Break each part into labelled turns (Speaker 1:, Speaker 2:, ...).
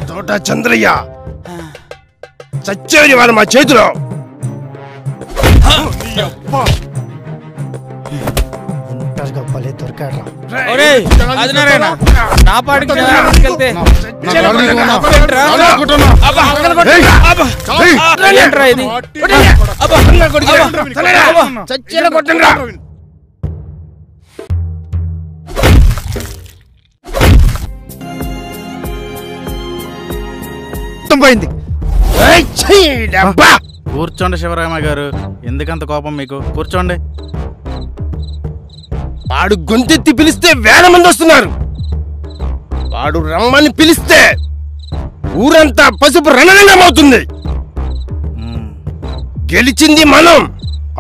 Speaker 1: తోట చంద్రయ్య చచ్చేది వాళ్ళు మా చేతిలో.
Speaker 2: గొప్పలే దొరికాడు.
Speaker 3: నా పాటికి
Speaker 2: పోయింది.
Speaker 4: కూర్చోండి శివరామ గారు, ఎందుకంత కోపం మీకు? కూర్చోండి.
Speaker 1: వాడు గొంతెత్తి పిలిస్తే వేల మంది వస్తున్నారు. వాడు రమ్మని పిలిస్తే ఊరంతా పసుపు రణరంగమవుతుంది. గెలిచింది మనం,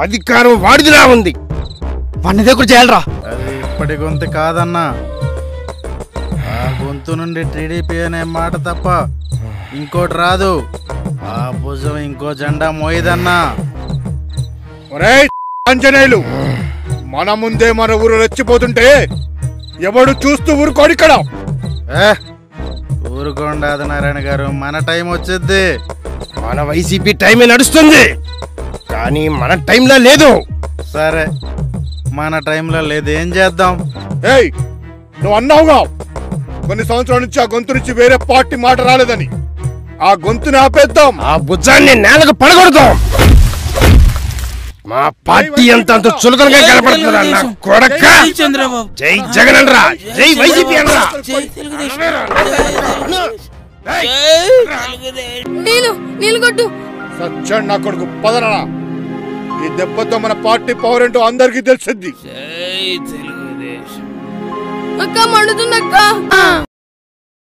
Speaker 1: అధికారం వాడిదిలా ఉంది.
Speaker 2: వాడిని దగ్గర చేయాలరా.
Speaker 4: అది ఇప్పటి గొంతు కాదన్నా. ఆ గొంతు నుండి టీడీపీ అనే మాట తప్ప ఇంకోటి రాదు. ఆ భుజం ఇంకో జెండా మోయదన్నా.
Speaker 5: ఆంజనేయులు, మన ముందే మన ఊరు రెచ్చిపోతుంటే ఎవడు చూస్తూ ఊరుకోడు ఇక్కడ.
Speaker 4: ఊరుకోండి ఆదినారాయణ గారు, మన టైం వచ్చేద్ది.
Speaker 1: మన వైసీపీ టైమే నడుస్తుంది, కానీ మన టైంలో లేదు.
Speaker 4: సరే, మన టైంలో లేదు, ఏం చేద్దాం?
Speaker 5: ఏయ్, నువ్వు అన్నావుగా కొన్ని సంవత్సరాల నుంచి ఆ గొంతు నుంచి వేరే పార్టీ మాట రాలేదని. ఆ గొంతుని ఆపేద్దాం,
Speaker 1: ఆ భుజాన్ని నేలకు పడగొడతాం. మా పార్టీ అంత చులకనగా కనపడుతుందా నా కొడక? జై జగన్ అనరా, జై వైసీపీ అనరా.
Speaker 5: సచ్చాడు నా కొడుకు, పదరా. ఈ దెబ్బతో మన పార్టీ పవర్ ఏంటో అందరికీ తెలిసిద్ది.
Speaker 6: అక్క మండుతుందక్క.